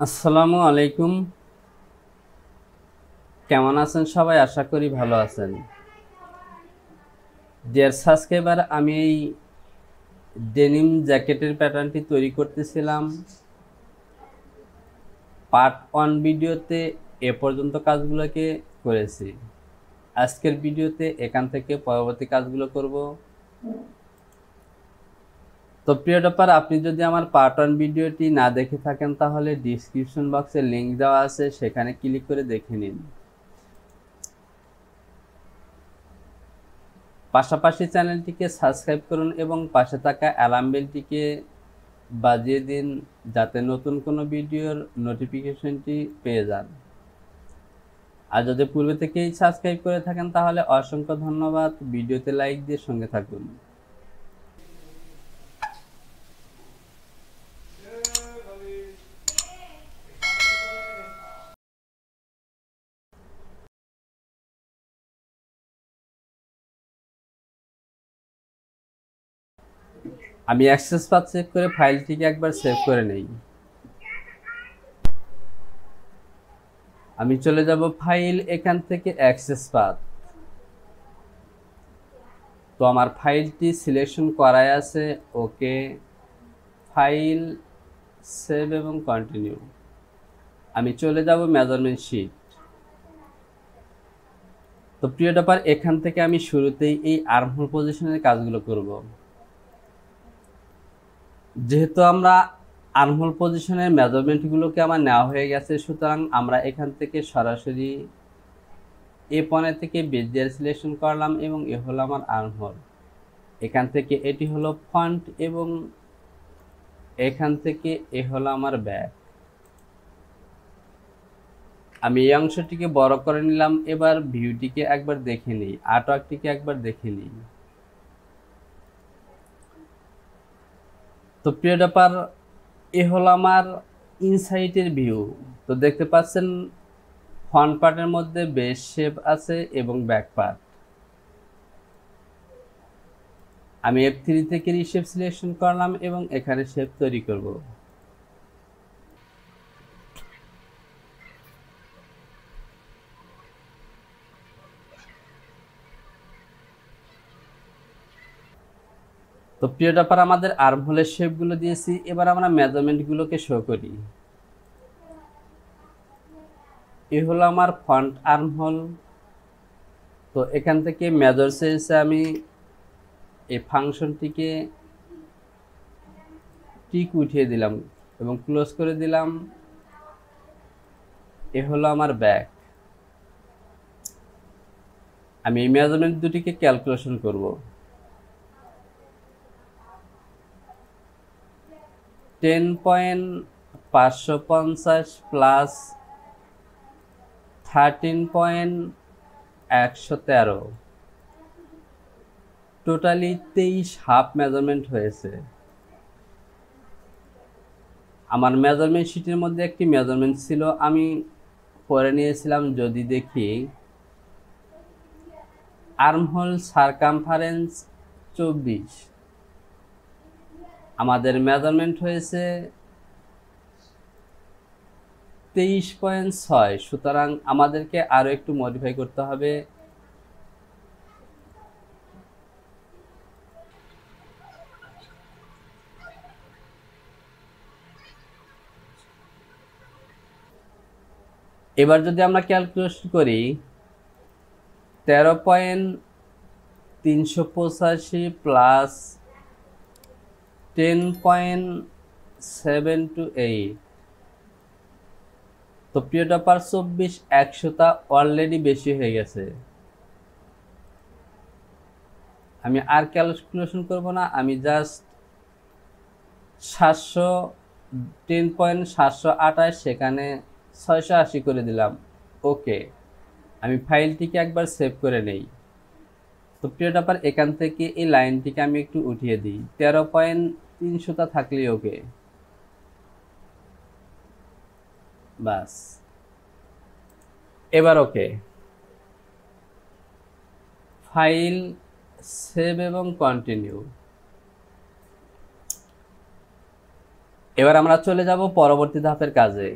আসসালামু আলাইকুম। কেমন আছেন সবাই? আশা করি ভালো আছেন। ডিয়ার সাবস্ক্রাইবার, আমি এই ডেনিম জ্যাকেটের প্যাটার্নটি তৈরি করতেছিলাম। পার্ট 1 ভিডিওতে এ পর্যন্ত কাজগুলোকে করেছি। আজকের ভিডিওতে এখান থেকে পরবর্তী কাজগুলো করব। তো প্রিয় টপার, আপনি যদি আমার পার্ট 1 ভিডিওটি না দেখে থাকেন তাহলে ডিসক্রিপশন বক্সে লিংক দেওয়া আছে, সেখানে ক্লিক করে দেখে নিন। পাশাপাশি চ্যানেলটিকে সাবস্ক্রাইব করুন এবং পাশে থাকা অ্যালার্ম বেলটিকে বাজিয়ে দিন, যাতে নতুন কোনো ভিডিওর নোটিফিকেশনটি পেয়ে যান। আর যদি পূর্বে থেকেই সাবস্ক্রাইব করে থাকেন তাহলে অসংখ্য ধন্যবাদ। ভিডিওতে লাইক দিয়ে সঙ্গে থাকুন। আমি অ্যাক্সেস পাথ চেক করে ফাইলটিকে একবার সেভ করে নেই। আমি চলে যাব ফাইল, এখান থেকে অ্যাক্সেস পাথ। তো আমার ফাইলটি সিলেকশন করাই আছে। ওকে, ফাইল, সেভ এবং কন্টিনিউ। আমি চলে যাব মেজারমেন্ট শিট। তো প্রিয় টপার, এখান থেকে আমি শুরুতেই এই আর্মহোল পজিশনের কাজগুলো করব। যেহেতু আমরা আর্মহোল পজিশনের মেজারমেন্টগুলোকে আমার নেওয়া হয়ে গেছে, সুতরাং আমরা এখান থেকে সরাসরি এ পয়েন্ট থেকে বেজ দিয়ে সিলেকশন করলাম এবং এ হলো আমার আর্মহোল। এখান থেকে এটি হলো ফ্রন্ট এবং এখান থেকে এ হলো আমার ব্যাক। আমি এই অংশটিকে বড় করে নিলাম। এবার ভিউটিকে একবার দেখে নিই, আর্টওয়ার্কটিকে একবার দেখে নিই। তো প্রিয় ব্যাপার, এ হলো আমার ইনসাইটের ভিউ। তো দেখতে পাচ্ছেন ফ্রন্ট পার্টের মধ্যে বেস শেপ আছে এবং ব্যাক পার্ট। আমি F3 থেকে রিশেপ সিলেকশন করলাম এবং এখানে শেপ তৈরি করব। তো প্রিয় ব্যাপার, আমাদের আর্মহোলের শেপগুলো দিয়েছি। এবার আমরা মেজারমেন্টগুলোকে শো করি। এ হলো আমার ফ্রন্ট আর্মহোল। তো এখান থেকে মেজর চেয়েছে, আমি এই ফাংশনটিকে টিক উঠিয়ে দিলাম এবং ক্লোজ করে দিলাম। এ হলো আমার ব্যাক। আমি এই মেজারমেন্ট দুটিকে ক্যালকুলেশন করব। 10.550 প্লাস 13.113, টোটালি 23 হাফ মেজারমেন্ট হয়েছে। আমার মেজারমেন্ট শিটের মধ্যে একটি মেজারমেন্ট ছিল, আমি পরে নিয়েছিলাম। যদি দেখি, আর্মহোল সারকামফারেন্স 24, আমাদের মেজারমেন্ট হয়েছে 23.6। সুতরাং আমাদেরকে আরো একটু মডিফাই করতে হবে। এবার যদি আমরা ক্যালকুলেশন করি, 13.385 প্লাস 10.728, তো প্রিয় টপার 24 অলরেডি বেশি হয়ে গেছে। আমি আর ক্যালকুলেশন করব না, আমি জাস্ট 10.728 সেখানে 680 করে দিলাম। ওকে, আমি ফাইলটিকে একবার সেভ করে নেই। তো প্রিয় টপার, এখান থেকে এই লাইনটিকে আমি একটু উঠিয়ে দিই। 13.300 থাকলেই ওকে। বাস, এবার ওকে। ফাইল, সেভ এবং কন্টিনিউ। এবার আমরা চলে যাব পরবর্তী ধাপের কাজে।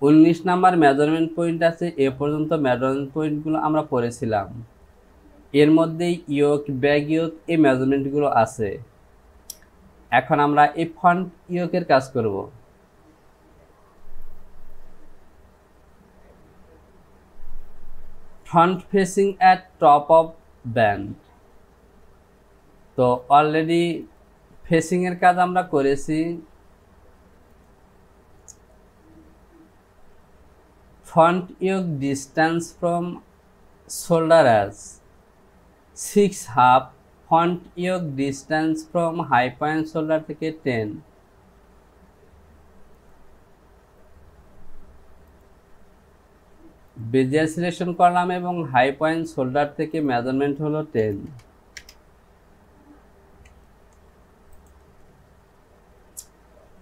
19 নাম্বার মেজারমেন্ট পয়েন্ট আছে, এ পর্যন্ত মেজারমেন্ট পয়েন্টগুলো আমরা পড়েছিলাম। এর মধ্যেই ইয়োক, ব্যাক ইয়োক এই মেজারমেন্টগুলো আছে। এখন আমরা এই ফ্রন্ট ইয়োকের কাজ করব। Front facing at top of band. তো অলরেডি ফেসিং এর কাজ আমরা করেছি। Front yoke distance from shoulder as 6.5। Front yoke distance from high point shoulder থেকে 10। বেজিয়ার সিলেকশন করলাম এবং হাই পয়েন্ট শোল্ডার থেকে মেজারমেন্ট হলো 10।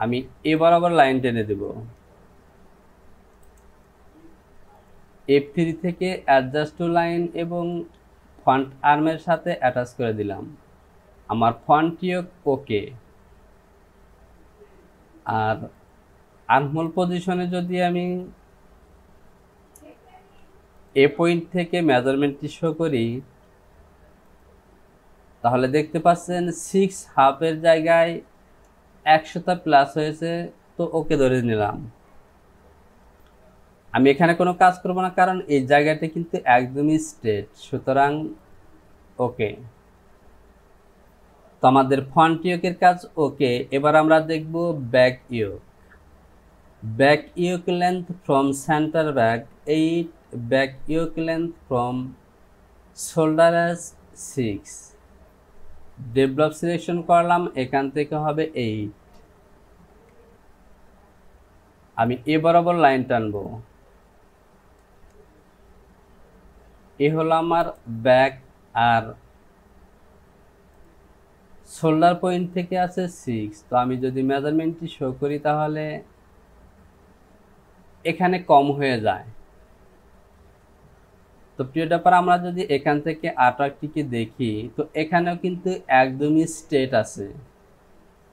আমি এ বরাবর লাইন টেনে দেব। F3 থেকে অ্যাডজাস্ট টু লাইন এবং ফ্রন্ট আর্মের সাথে অ্যাটাচ করে দিলাম। আমার ফ্রন্ট ইয়োক ওকে। আর আর্মহোল পজিশনে যদি আমি এ পয়েন্ট থেকে মেজারমেন্টটি শো করি, তাহলে দেখতে পাচ্ছেন 6.5 জায়গায় 100টা প্লাস হয়েছে। তো ওকে ধরে নিলাম। আমি এখানে কোনো কাজ করব না, কারণ এই জায়গাটা কিন্তু একদমই স্ট্রেট, সুতরাং ওকে। তো আমাদের ফ্রন্ট ইয়োকের কাজ ওকে। এবার আমরা দেখব back ইয়োক। Back ইয়োক length from centre back 8। Back ইয়োক length from shoulder as 6। Develop selection করলাম, এখান থেকে হবে 8। আমি এ বরাবর লাইন টানবো। এ হলো আমার ব্যাক, আর শোল্ডার পয়েন্ট থেকে আছে 6। তো আমি যদি মেজারমেন্টটি শো করি, তাহলে এখানে কম হয়ে যায়। তো প্রিয় ব্যাপার, আমরা যদি এখান থেকে আর্টওয়ার্কটিকে দেখি, তো এখানেও কিন্তু একদমই স্ট্রেট আছে।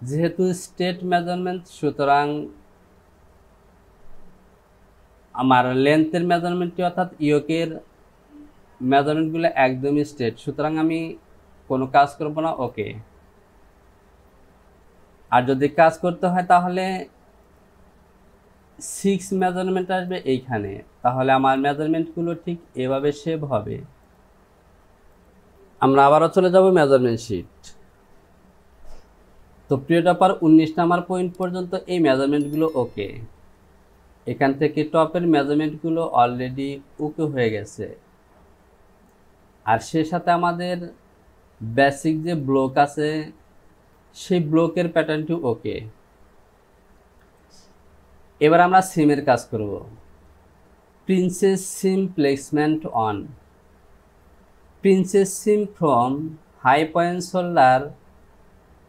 যেহেতু স্ট্রেট মেজারমেন্ট, সুতরাং আমার লেন্থের মেজারমেন্টটি অর্থাৎ ইয়োকের মেজারমেন্টগুলো একদমই স্ট্রেট, সুতরাং আমি কোনো কাজ করব না, ওকে। আর যদি কাজ করতে হয়, তাহলে 6 মেজারমেন্ট আসবে এইখানে। তাহলে আমার মেজারমেন্টগুলো ঠিক এভাবে সেভ হবে। আমরা আবারও চলে যাব মেজারমেন্ট শিট। তো প্রিয় ব্যাপার, 19 নাম্বার পয়েন্ট পর্যন্ত এই মেজারমেন্টগুলো ওকে। এখান থেকে টপের মেজারমেন্টগুলো অলরেডি ওকে হয়ে গেছে। আর সে সাথে আমাদের বেসিক যে ব্লক আছে, সেই ব্লকের প্যাটার্নটি ওকে। এবার আমরা সিমের কাজ করব। Princess seam placement on. Princess seam from high point shoulder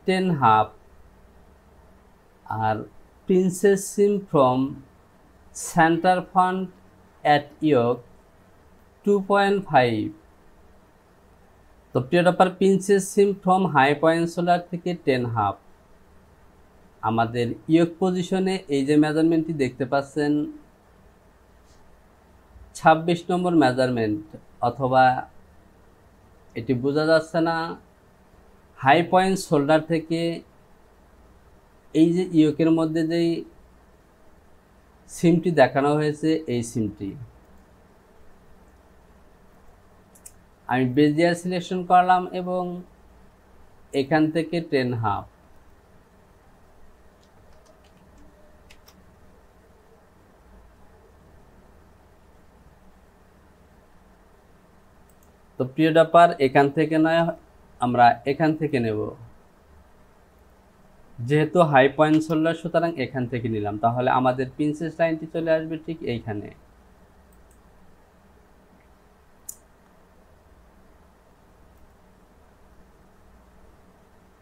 10.5। আর princess seam from center front at yoke 2.5। তো প্রিয় ব্যাপার, princess seam from high point shoulder থেকে 10.5। আমাদের ইয়োক পজিশনে এই যে মেজারমেন্টটি দেখতে পাচ্ছেন, 26 নম্বর মেজারমেন্ট, অথবা এটি বোঝা যাচ্ছে না, হাই পয়েন্ট শোল্ডার থেকে এই যে ইয়োকের মধ্যে যেই সিমটি দেখানো হয়েছে, এই সিমটি আমি বেজিয়ার সিলেকশন করলাম এবং এখান থেকে 10.5। তো প্রিয় ব্যাপার, এখান থেকে নয়, আমরা এখান থেকে নেব। যেহেতু হাই পয়েন্ট শোল্ডার, সুতরাং এখান থেকে নিলাম। তাহলে আমাদের প্রিন্সেস লাইনটি চলে আসবে ঠিক এইখানে।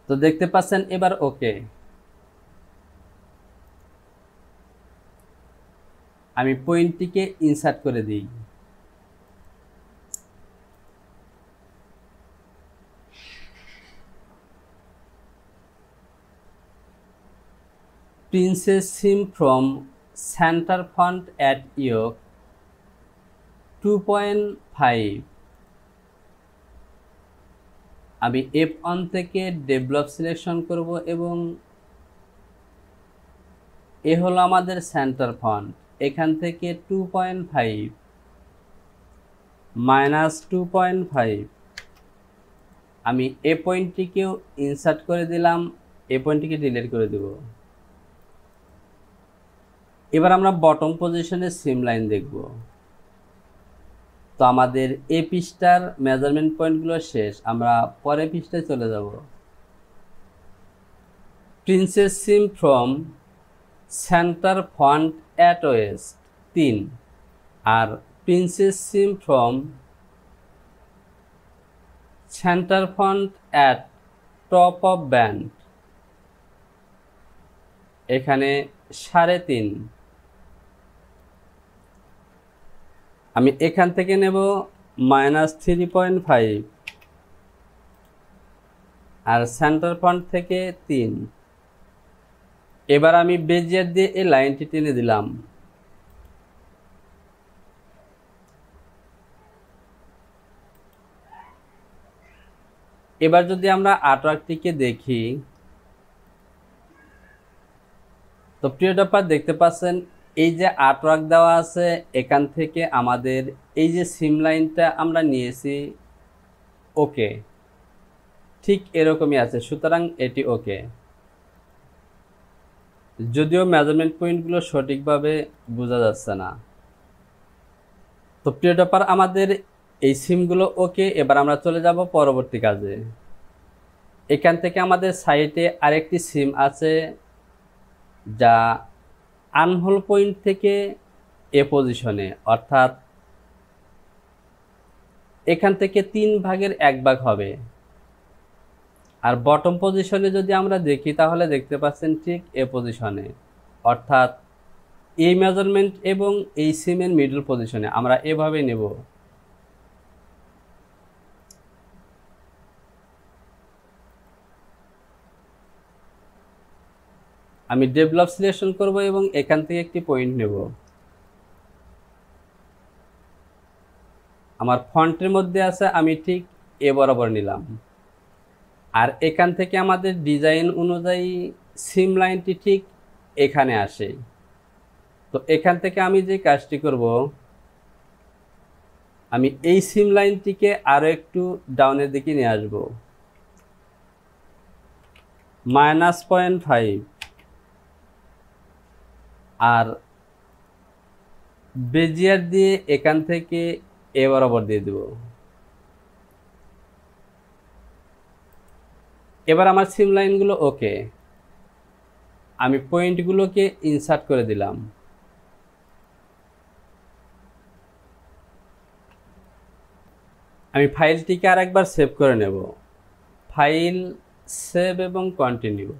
তো দেখতে পাচ্ছেন এবার ওকে। আমি পয়েন্টটিকে ইনসার্ট করে দিই। Princess seam from center front at yoke 2.5। আমি F1 থেকে ডেভেলপ সিলেকশন করব এবং এ হলো আমাদের সেন্টার ফন্ট। এখান থেকে 2.5 -2.5 আমি এ পয়েন্টটিকেও ইনসার্ট করে দিলাম, এ পয়েন্টটিকে ডিলিট করে দেব। এবার আমরা বটম পজিশনে সিম লাইন দেখব। তো আমাদের এই পৃষ্ঠার মেজারমেন্ট পয়েন্টগুলো শেষ, আমরা পরের পৃষ্ঠায় চলে যাব। Princess seam from center front at waist 3 আর princess seam from center front at top of band এখানে 3.5। আমি এখান থেকে নেব -3.5 আর সেন্টার ফন্ট থেকে 3। এবার আমি বেজিয়ার দিয়ে এই লাইনটি টেনে দিলাম। এবার যদি আমরা আর্টওয়ার্কটিকে দেখি, তো প্রিয় ডপার দেখতে পাচ্ছেন এই যে আর্টওয়ার্ক দেওয়া আছে, এখান থেকে আমাদের এই যে সিম লাইনটা আমরা নিয়েছি ওকে, ঠিক এরকমই আছে, সুতরাং এটি ওকে। যদিও মেজারমেন্ট পয়েন্টগুলো সঠিকভাবে বোঝা যাচ্ছে না। তো প্রিয় ডপার আমাদের এই সিমগুলো ওকে। এবার আমরা চলে যাব পরবর্তী কাজে। এখান থেকে আমাদের সাইটে আরেকটি সিম আছে যা আনহোল পয়েন্ট থেকে এ পজিশনে, অর্থাৎ এখান থেকে 3 ভাগের 1 ভাগ হবে। আর বটম পজিশনে যদি আমরা দেখি তাহলে দেখতে পাচ্ছেন ঠিক এ পজিশনে, অর্থাৎ এই মেজারমেন্ট এবং এই সিমের মিডল পজিশনে আমরা এভাবে নেব। আমি ডেভেলপ সিলেকশন করব এবং এখান থেকে একটি পয়েন্ট নেব। আমার ফন্টের মধ্যে আছে, আমি ঠিক এ বরাবর নিলাম। আর এখান থেকে আমাদের ডিজাইন অনুযায়ী সিম লাইনটি ঠিক এখানে আসে। তো এখান থেকে আমি যে কাজটি করব, আমি এই সিম লাইনটিকে আরো একটু ডাউনের দিকে নিয়ে আসব, -0.5 আর বেজিয়ার দিয়ে এখান থেকে এ বরাবর দিয়ে দেব। এবার আমার সিম লাইনগুলো ওকে, আমি পয়েন্টগুলোকে ইনসার্ট করে দিলাম। আমি ফাইলটিকে আরেকবার সেভ করে নেব, ফাইল, সেভ এবং কন্টিনিউ।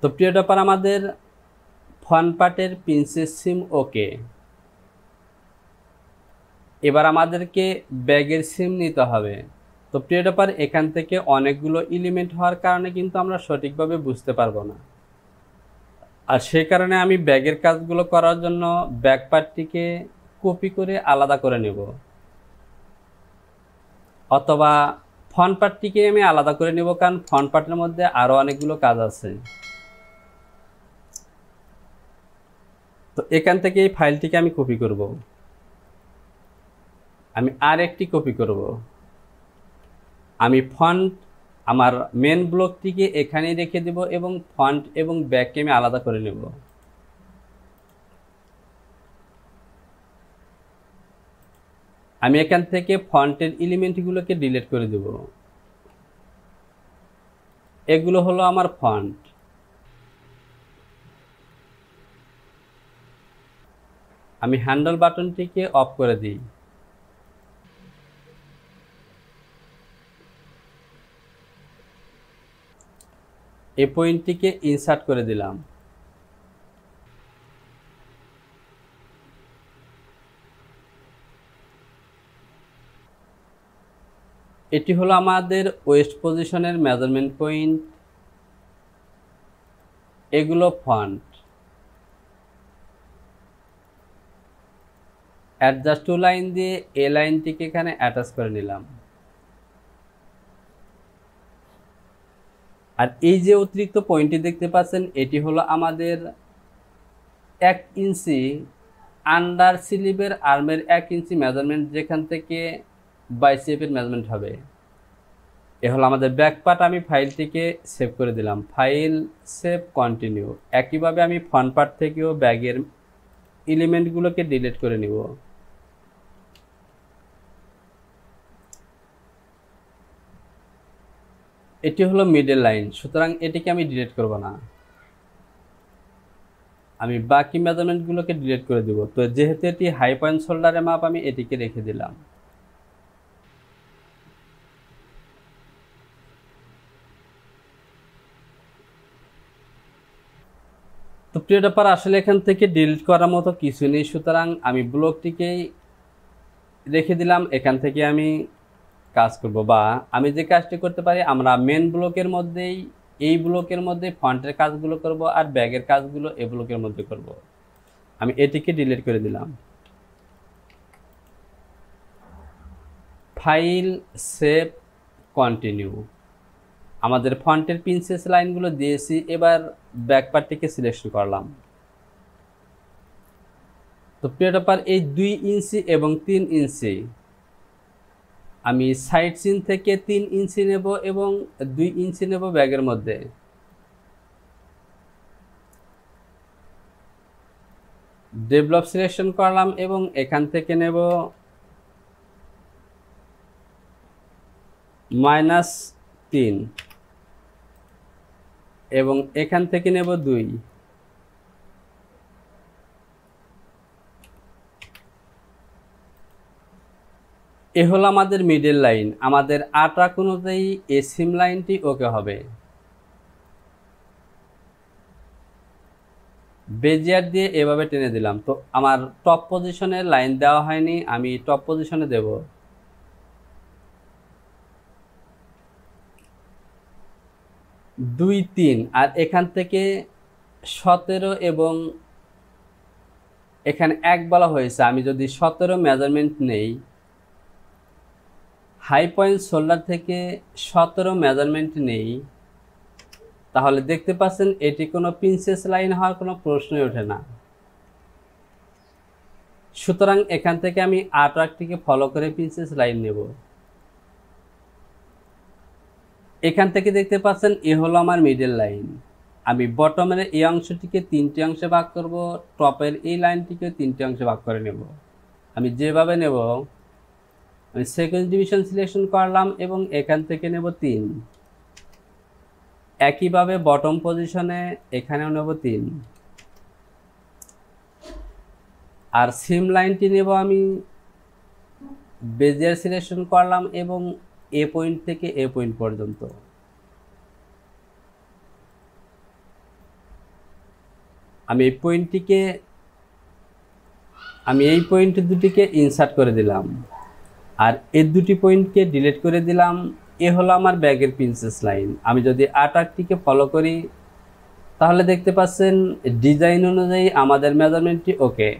তো প্রিয় ডপার আমাদের ফ্রন্ট পার্টের প্রিন্সেস সিম ওকে। এবার আমাদেরকে ব্যাগের সিম নিতে হবে। তো প্রিয় ডপার এখান থেকে অনেকগুলো এলিমেন্ট হওয়ার কারণে কিন্তু আমরা সঠিকভাবে বুঝতে পারবো না, আর সেই কারণে আমি ব্যাগের কাজগুলো করার জন্য ব্যাক পার্টটিকে কপি করে আলাদা করে নেব, অথবা ফ্রন্ট পার্টটিকে আমি আলাদা করে নেব, কারণ ফ্রন্ট পার্টের মধ্যে আরো অনেকগুলো কাজ আছে। তো এখান থেকে এই ফাইলটিকে আমি কপি করব, আমি আর একটি কপি করব। আমি ফন্ট আমার মেন ব্লকটিকে এখানেই রেখে দেব এবং ফন্ট এবং ব্যাককে আমি আলাদা করে নেব। আমি এখান থেকে ফন্টের এলিমেন্টগুলোকে ডিলিট করে দেব। এগুলো হলো আমার ফন্ট। আমি হ্যান্ডেল বাটনটিকে অফ করে দিই। এই পয়েন্টটিকে ইনসার্ট করে দিলাম। এটি হলো আমাদের ওয়েস্ট পজিশনের মেজারমেন্ট পয়েন্ট। এগুলো ফন্ট। অ্যাডজাস্ট টু লাইন দিয়ে এ লাইনটিকে এখানে অ্যাটাচ করে নিলাম। আর এই যে অতিরিক্ত পয়েন্টটি দেখতে পাচ্ছেন, এটি হলো আমাদের 1 ইঞ্চি আন্ডার স্লিভের আর্মের 1 ইঞ্চি মেজারমেন্ট, যেখান থেকে বাইসেপের মেজারমেন্ট হবে। এ হলো আমাদের ব্যাক পার্ট। আমি ফাইলটিকে সেভ করে দিলাম, ফাইল সেভ কন্টিনিউ। একইভাবে আমি ফ্রন্ট পার্ট থেকেও ব্যাগের এলিমেন্টগুলোকে ডিলিট করে নিব। এটি হলো মিডল লাইন, সুতরাং এটিকে আমি ডিলিট করব না, আমি বাকি মেজারমেন্টগুলোকে ডিলিট করে দিব। তো যেহেতু এটি হাই পয়েন্ট শোল্ডারের মাপ, আমি এটিকে রেখে দিলাম। তো প্রিয় ব্যাপার, আসলে এখান থেকে ডিলিট করার মতো কিছু নেই, সুতরাং আমি ব্লকটিকেই রেখে দিলাম। এখান থেকে আমি কাজ করব, বা আমি যে কাজটি করতে পারি, আমরা মেন ব্লকের মধ্যেই, এই ব্লকের মধ্যে ফন্টের কাজগুলো করব, আর ব্যাগের কাজগুলো এই ব্লকের মধ্যে করব। আমি এটিকে ডিলিট করে দিলাম, ফাইল সেভ কন্টিনিউ। আমাদের ফন্টের প্রিন্সেস লাইনগুলো দিয়েছি, এবার ব্যাক পার্টটিকে সিলেকশন করলাম। তো প্রিয় ব্যাপার, এই 2 ইঞ্চি এবং 3 ইঞ্চি আমি সাইড সিন থেকে 3 ইঞ্চি নেব এবং 2 ইঞ্চি নেব ব্যাগের মধ্যে। ডেভেলপ সিলেকশন করলাম এবং এখান থেকে নেব -3 এবং এখান থেকে নেব 2। এ হলো আমাদের মিডল লাইন। আমাদের আর্টওয়ার্ক অনুযায়ী এই সিম লাইনটি ওকে হবে। বেজিয়ার দিয়ে এভাবে টেনে দিলাম। তো আমার টপ পজিশনে লাইন দেওয়া হয়নি, আমি টপ পজিশনে দেব। দুই, 3, আর এখান থেকে 17 এবং এখানে 1 বলা হয়েছে। আমি যদি 17 মেজারমেন্ট নেই, হাই পয়েন্ট শোল্ডার থেকে 17 মেজারমেন্ট নেই, তাহলে দেখতে পাচ্ছেন এটি কোনো প্রিন্সেস লাইন হওয়ার কোনো প্রশ্নই ওঠে না। সুতরাং এখান থেকে আমি আর্টওয়ার্কটিকে ফলো করে প্রিন্সেস লাইন নেব। এখান থেকে দেখতে পাচ্ছেন এ হলো আমার মিডল লাইন। আমি বটমের এই অংশটিকে 3টে অংশে ভাগ করব, টপের এই লাইনটিকে 3টে অংশে ভাগ করে নেব। আমি যেভাবে নেব, আমি সেকেন্ড ডিভিশন সিলেকশন করলাম এবং এখান থেকে নেব 3। একইভাবে বটম পজিশনে এখানেও নেব 3। আর সিম লাইনটি নেব, আমি বেজিয়ার সিলেকশন করলাম এবং এ পয়েন্ট থেকে এ পয়েন্ট পর্যন্ত। আমি এই পয়েন্টটিকে, আমি এই পয়েন্ট দুটিকে ইনসার্ট করে দিলাম আর এই দুটি পয়েন্টকে ডিলিট করে দিলাম। এ হলো আমার ব্যাগের প্রিন্সেস লাইন। আমি যদি আর্টওয়ার্কটিকে ফলো করি, তাহলে দেখতে পাচ্ছেন ডিজাইন অনুযায়ী আমাদের মেজারমেন্টটি ওকে।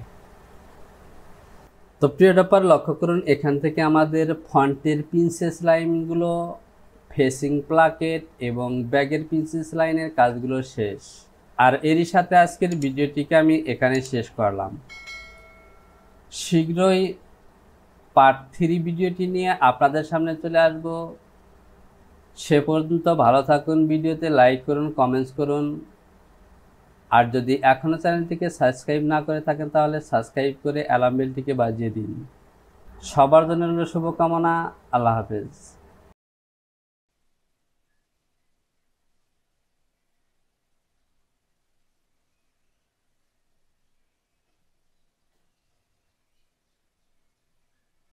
তো প্রিয় ব্যাপার, লক্ষ্য করুন এখান থেকে আমাদের ফন্টের প্রিন্সেস লাইনগুলো, ফেসিং প্লাকেট এবং ব্যাগের প্রিন্সেস লাইনের কাজগুলো শেষ। আর এরই সাথে আজকের ভিডিওটিকে আমি এখানে শেষ করলাম। শীঘ্রই পার্ট 3 ভিডিওটি নিয়ে আপনাদের সামনে চলে আসব। সে পর্যন্ত ভালো থাকুন, ভিডিওতে লাইক করুন, কমেন্টস করুন। আর যদি এখনও চ্যানেলটিকে সাবস্ক্রাইব না করে থাকেন, তাহলে সাবস্ক্রাইব করে অ্যালার্ম বেলটিকে বাজিয়ে দিন। সবার জন্য শুভকামনা। আল্লাহ হাফেজ।